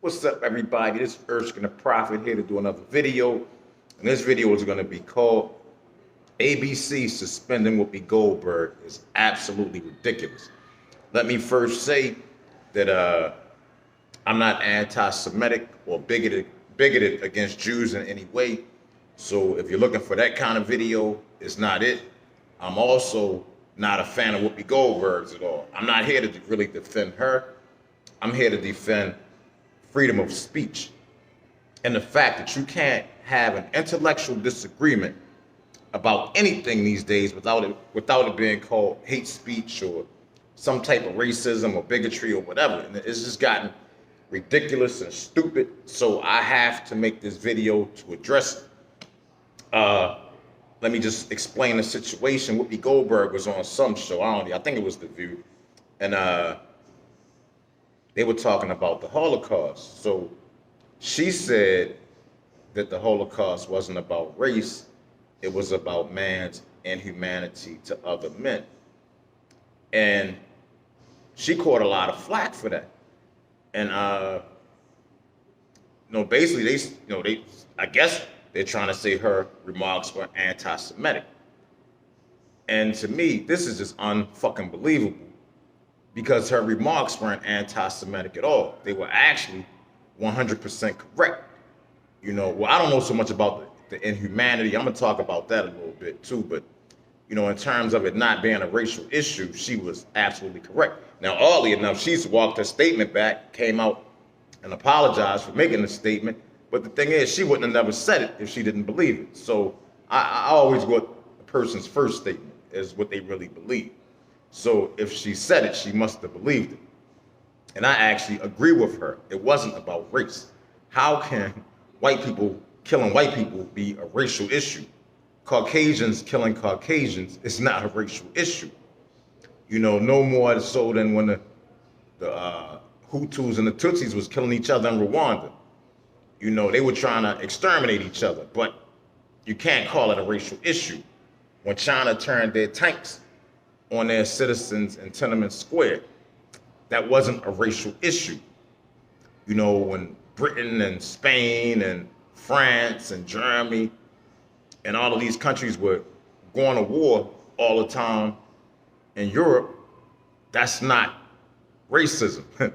What's up, everybody? This is Erskine the Prophet here to do another video. And this video is going to be called ABC Suspending Whoopi Goldberg is absolutely ridiculous. Let me first say that I'm not anti-Semitic or bigoted against Jews in any way. So if you're looking for that kind of video, it's not it. I'm also not a fan of Whoopi Goldberg's at all. I'm not here to really defend her. I'm here to defend freedom of speech and the fact that you can't have an intellectual disagreement about anything these days without it being called hate speech or some type of racism or bigotry or whatever. And it's just gotten ridiculous and stupid. So I have to make this video to address it. Let me just explain the situation. Whoopi Goldberg was on some show. I think it was The View. And they were talking about the Holocaust. So she said that the Holocaust wasn't about race. It was about man's inhumanity to other men. And she caught a lot of flack for that. And, basically I guess they're trying to say her remarks were anti-Semitic. And to me, this is just unfucking believable, because her remarks weren't anti-Semitic at all. They were actually 100% correct. I don't know so much about the inhumanity. I'm gonna talk about that a little bit too, but in terms of it not being a racial issue, she was absolutely correct. Now, oddly enough, she's walked her statement back, came out and apologized for making the statement. But the thing is, she wouldn't have never said it if she didn't believe it. So I always go with the person's first statement is what they really believe. So if she said it, she must have believed it. And I actually agree with her. It wasn't about race. How can white people killing white people be a racial issue? Caucasians killing Caucasians is not a racial issue. No more so than when the Hutus and the Tutsis was killing each other in Rwanda. They were trying to exterminate each other, but you can't call it a racial issue. When China turned their tanks on their citizens in Tiananmen Square, that wasn't a racial issue. When Britain and Spain and France and Germany and all of these countries were going to war all the time in Europe, that's not racism.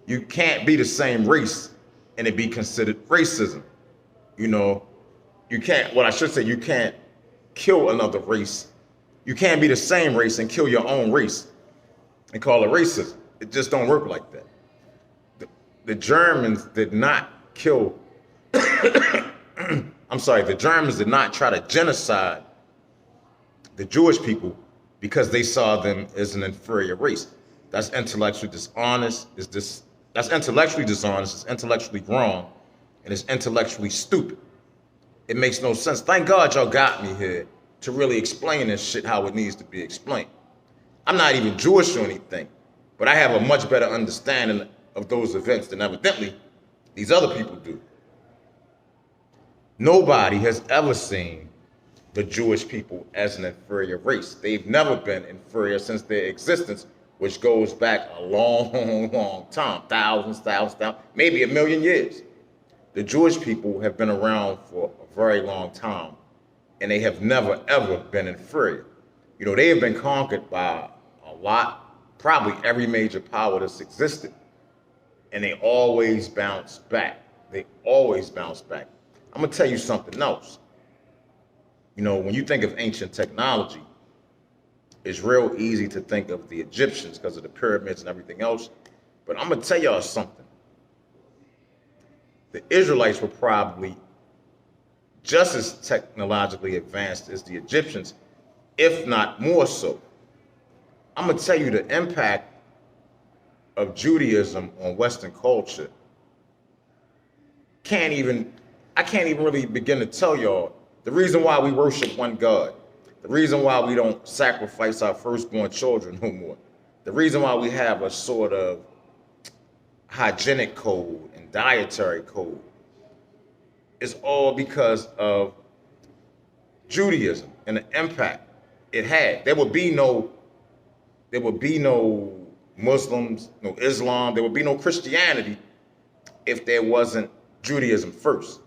You can't be the same race and it be considered racism. You can't, you can't kill another race. You can't be the same race and kill your own race and call it racism. It just don't work like that. The Germans did not kill, the Germans did not try to genocide the Jewish people because they saw them as an inferior race. That's intellectually dishonest. That's intellectually dishonest, it's intellectually wrong, and it's intellectually stupid. It makes no sense. Thank God y'all got me here to really explain this shit how it needs to be explained. I'm not even Jewish or anything, but I have a much better understanding of those events than evidently these other people do. Nobody has ever seen the Jewish people as an inferior race. They've never been inferior since their existence, which goes back a long, long time, thousands, maybe 1,000,000 years. The Jewish people have been around for a very long time, and they have never, ever been inferior. They have been conquered by a lot, probably every major power that's existed, and they always bounce back. They always bounce back. I'm gonna tell you something else. When you think of ancient technology, it's real easy to think of the Egyptians because of the pyramids and everything else. But I'm going to tell y'all something. The Israelites were probably just as technologically advanced as the Egyptians, if not more so. I'm going to tell you the impact of Judaism on Western culture. I can't even really begin to tell y'all the reason why we worship one God. The reason why we don't sacrifice our firstborn children no more. The reason why we have a sort of hygienic code and dietary code is all because of Judaism and the impact it had. There would be no Muslims, no Islam, there would be no Christianity if there wasn't Judaism first.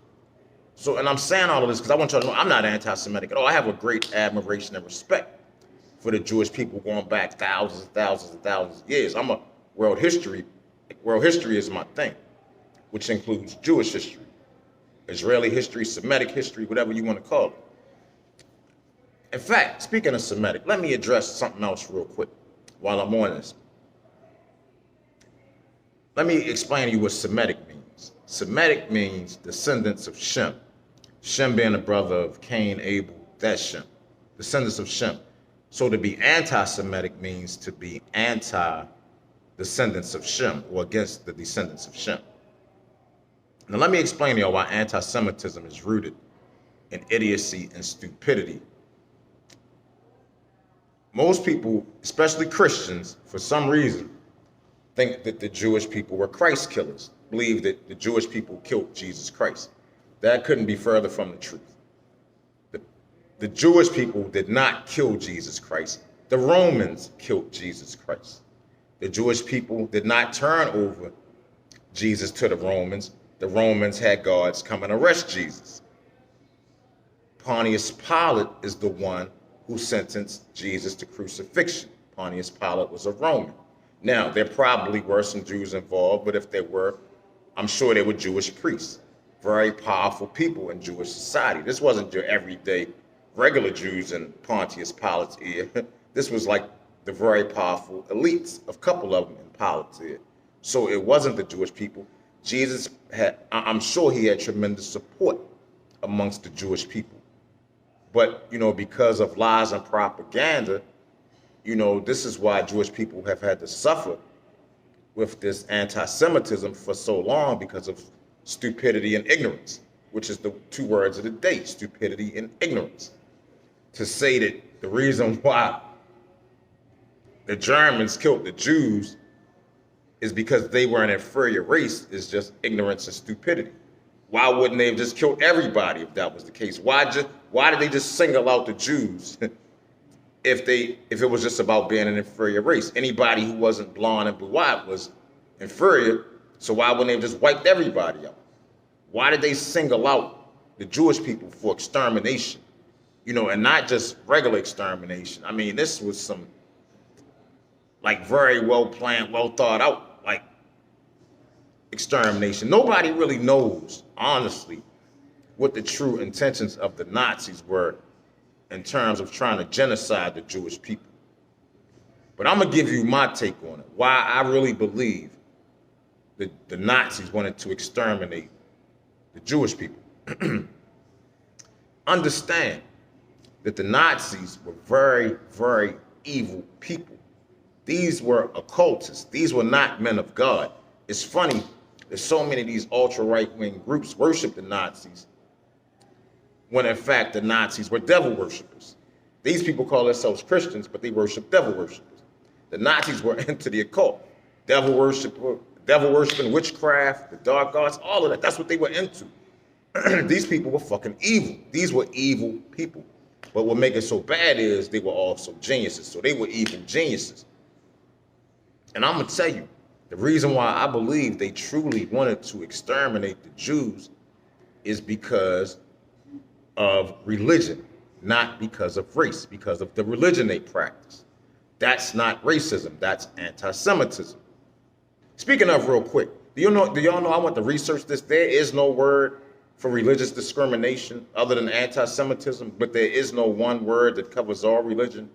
So, and I'm saying all of this because I want y'all to know I'm not anti-Semitic at all. I have a great admiration and respect for the Jewish people going back thousands and thousands and thousands of years. I'm a world history is my thing, which includes Jewish history, Israeli history, Semitic history, whatever you want to call it. In fact, speaking of Semitic, let me address something else real quick while I'm on this. Let me explain to you what Semitic means. Semitic means descendants of Shem. Shem being the brother of Cain, Abel, that's Shem. Descendants of Shem. So to be anti-Semitic means to be anti-descendants of Shem, or against the descendants of Shem. Now let me explain to y'all why anti-Semitism is rooted in idiocy and stupidity. Most people, especially Christians, for some reason, think that the Jewish people were Christ killers, believe that the Jewish people killed Jesus Christ. That couldn't be further from the truth. The Jewish people did not kill Jesus Christ. The Romans killed Jesus Christ. The Jewish people did not turn over Jesus to the Romans. The Romans had guards come and arrest Jesus. Pontius Pilate is the one who sentenced Jesus to crucifixion. Pontius Pilate was a Roman. Now, there probably were some Jews involved, but if there were, I'm sure they were Jewish priests, very powerful people in Jewish society. This wasn't your everyday regular Jews in Pontius Pilate's ear. This was like the very powerful elites, a couple of them in Pilate's ear. So it wasn't the Jewish people. Jesus had, I'm sure he had tremendous support amongst the Jewish people. But, you know, because of lies and propaganda, you know, this is why Jewish people have had to suffer with this anti-Semitism for so long, because of stupidity and ignorance, which is the two words of the day, stupidity and ignorance. To say that the reason why the Germans killed the Jews is because they were an inferior race is just ignorance and stupidity. Why wouldn't they have just killed everybody if that was the case? Why did they just single out the Jews if it was just about being an inferior race? Anybody who wasn't blonde and blue-eyed was inferior, so why wouldn't they have just wiped everybody out? Why did they single out the Jewish people for extermination? You know, and not just regular extermination. I mean, this was some like very well planned, well thought out, like extermination. Nobody really knows, honestly, what the true intentions of the Nazis were in terms of trying to genocide the Jewish people. But I'm gonna give you my take on it, why I really believe that the Nazis wanted to exterminate the Jewish people. Understand that the Nazis were very, very evil people. These were occultists. These were not men of God. It's funny that so many of these ultra-right-wing groups worship the Nazis when in fact the Nazis were devil worshippers. These people call themselves Christians, but they worship devil worshippers. The Nazis were into the occult, devil worshiping, witchcraft, the dark arts, all of that. That's what they were into. These people were fucking evil. These were evil people. But what makes it so bad is they were also geniuses. So they were evil geniuses. And I'm gonna tell you, the reason why I believe they truly wanted to exterminate the Jews is because of religion, not because of race, because of the religion they practice. That's not racism, that's anti-Semitism. Speaking of, real quick, do y'all know I want to research this? There is no word for religious discrimination other than anti-Semitism, but there is no one word that covers all religion.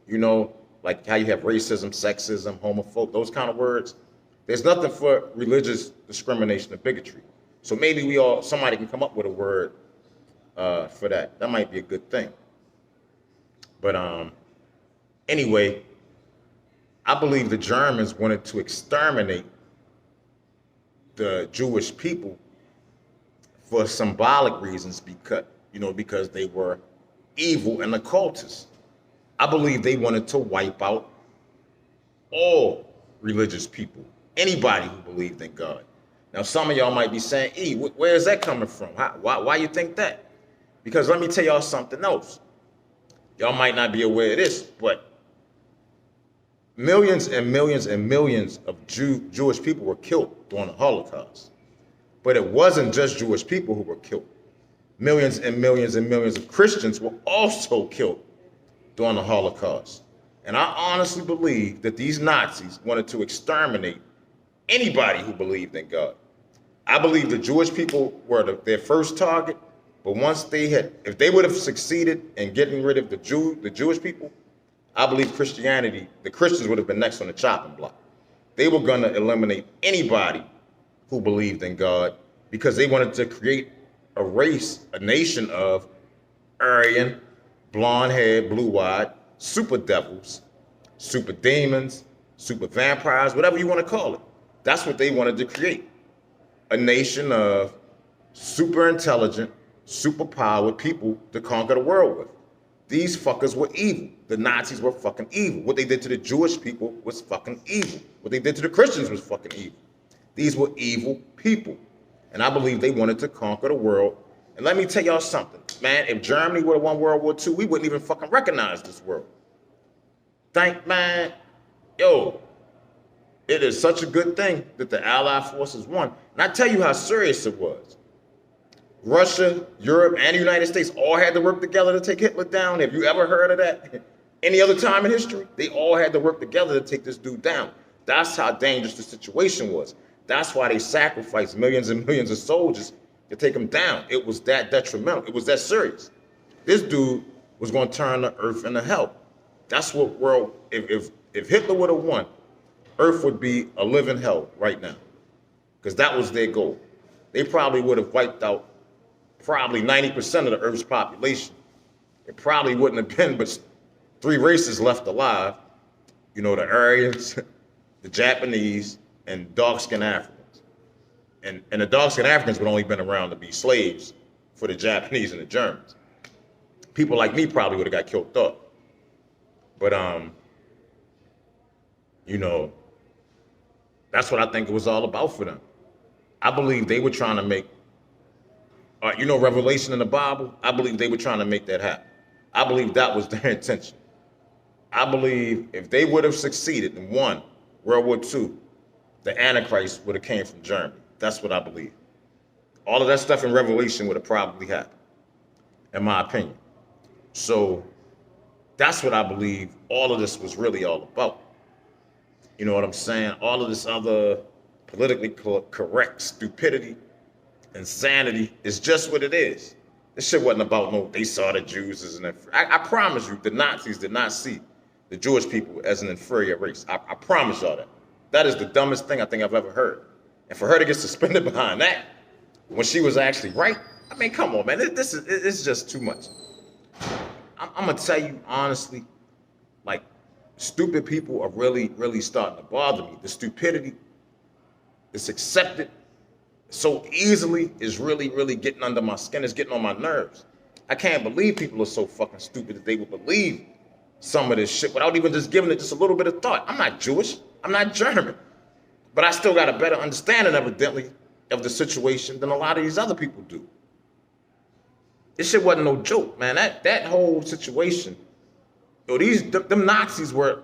You know, like how you have racism, sexism, homophobe, those kind of words. There's nothing for religious discrimination or bigotry. So maybe somebody can come up with a word for that. That might be a good thing. But anyway, I believe the Germans wanted to exterminate the Jewish people for symbolic reasons, because they were evil and occultists. I believe they wanted to wipe out all religious people, anybody who believed in God. Now, some of y'all might be saying, where is that coming from? Why you think that? Because let me tell y'all something else. Y'all might not be aware of this, but millions and millions and millions of Jewish people were killed during the Holocaust. But it wasn't just Jewish people who were killed. Millions and millions and millions of Christians were also killed during the Holocaust. And I honestly believe that these Nazis wanted to exterminate anybody who believed in God. I believe the Jewish people were their first target, but if they would have succeeded in getting rid of the Jewish people, I believe the Christians would have been next on the chopping block. They were going to eliminate anybody who believed in God because they wanted to create a race, a nation of Aryan, blonde-haired, blue-eyed, super devils, super demons, super vampires, whatever you want to call it. That's what they wanted to create. A nation of super intelligent, super powered people to conquer the world with. These fuckers were evil. The Nazis were fucking evil. What they did to the Jewish people was fucking evil. What they did to the Christians was fucking evil. These were evil people. And I believe they wanted to conquer the world. And let me tell y'all something, man, if Germany would have won World War II, we wouldn't even fucking recognize this world. Man, it is such a good thing that the Allied forces won. And I tell you how serious it was. Russia, Europe, and the United States all had to work together to take Hitler down. Have you ever heard of that? Any other time in history? They all had to work together to take this dude down. That's how dangerous the situation was. That's why they sacrificed millions and millions of soldiers to take him down. It was that detrimental. It was that serious. This dude was going to turn the earth into hell. That's what if Hitler would have won, Earth would be a living hell right now. Because that was their goal. They probably would have wiped out probably 90% of the Earth's population. It probably wouldn't have been but 3 races left alive. You know, the Aryans, the Japanese, and dark-skinned Africans. And the dark-skinned Africans would only been around to be slaves for the Japanese and the Germans. People like me probably would have got killed up. But, that's what I think it was all about for them. I believe they were trying to make, Revelation in the Bible, I believe they were trying to make that happen. I believe that was their intention. I believe if they would have succeeded and won World War II, the Antichrist would have came from Germany. That's what I believe. All of that stuff in Revelation would have probably happened, in my opinion. So that's what I believe all of this was really all about. You know what I'm saying? All of this other politically correct stupidity, insanity is just what it is. This shit wasn't about they saw the Jews as an I promise you, the Nazis did not see the Jewish people as an inferior race. I promise y'all that. That is the dumbest thing I think I've ever heard. And for her to get suspended behind that, when she was actually right, I mean, come on, man. It's just too much. I'm going to tell you honestly, like, stupid people are really, really starting to bother me. The stupidity is accepted so easily is really, really getting under my skin. It's getting on my nerves. I can't believe people are so fucking stupid that they would believe some of this shit without even just giving it just a little bit of thought. I'm not Jewish. I'm not German. But I still got a better understanding, evidently, of the situation than a lot of these other people do. This shit wasn't no joke, man. That whole situation, them Nazis were,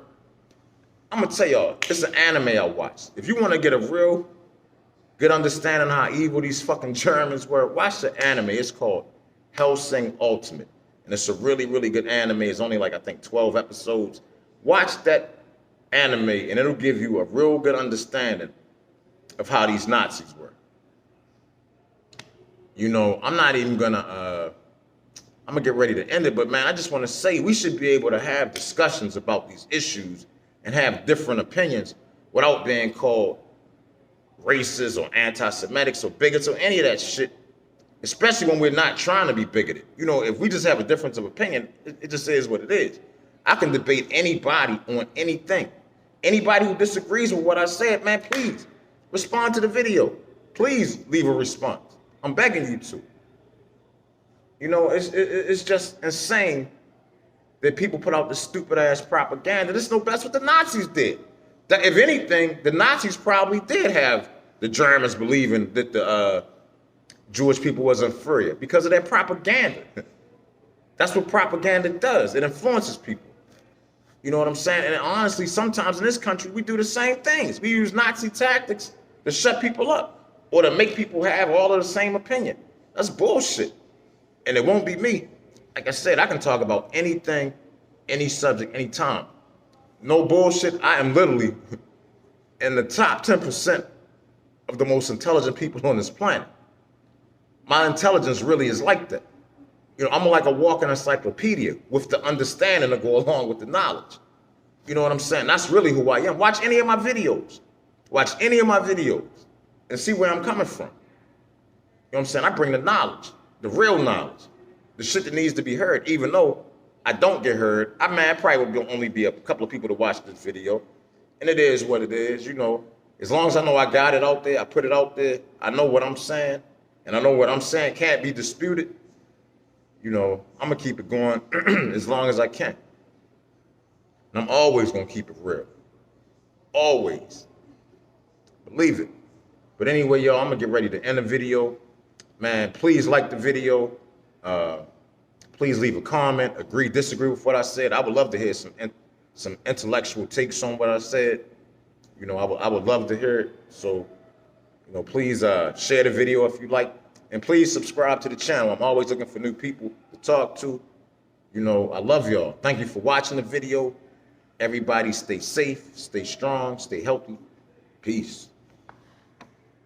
I'm gonna tell y'all, it's an anime I watched. If you wanna get a real good understanding of how evil these fucking Germans were, watch the anime. It's called Hellsing Ultimate. And it's a really, really good anime. It's only like, I think, 12 episodes. Watch that anime and it'll give you a real good understanding of how these Nazis were. I'm not even gonna, I'm gonna get ready to end it, but man, I just wanna say we should be able to have discussions about these issues and have different opinions without being called racist or anti-Semitics or bigots or any of that shit, especially when we're not trying to be bigoted. If we just have a difference of opinion, it just is what it is. I can debate anybody on anything. Anybody who disagrees with what I said, man, please respond to the video. Please leave a response. I'm begging you to. It's just insane that people put out this stupid ass propaganda. That's what the Nazis did. That if anything, the Nazis probably did have the Germans believing that the Jewish people was inferior because of their propaganda. That's what propaganda does. It influences people. You know what I'm saying? And honestly, sometimes in this country, we do the same things. We use Nazi tactics to shut people up. or to make people have all of the same opinion. That's bullshit. And it won't be me. Like I said, I can talk about anything, any subject, anytime. No bullshit. I am literally in the top 10% of the most intelligent people on this planet. My intelligence really is like that. You know, I'm like a walking encyclopedia with the understanding to go along with the knowledge. You know what I'm saying? That's really who I am. Watch any of my videos. Watch any of my videos and see where I'm coming from. You know what I'm saying? I bring the knowledge, the real knowledge, the shit that needs to be heard, even though I don't get heard. I probably will only be a couple of people to watch this video. And it is what it is, you know. As long as I know I got it out there, I put it out there, I know what I'm saying, and I know what I'm saying can't be disputed, you know, I'm going to keep it going as long as I can. And I'm always going to keep it real. Always. Believe it. But anyway, y'all, I'm going to get ready to end the video. Man, please like the video. Please leave a comment. Agree, disagree with what I said. I would love to hear some intellectual takes on what I said. You know, I would love to hear it. So, you know, please share the video if you like. And please subscribe to the channel. I'm always looking for new people to talk to. You know, I love y'all. Thank you for watching the video. Everybody stay safe, stay strong, stay healthy. Peace.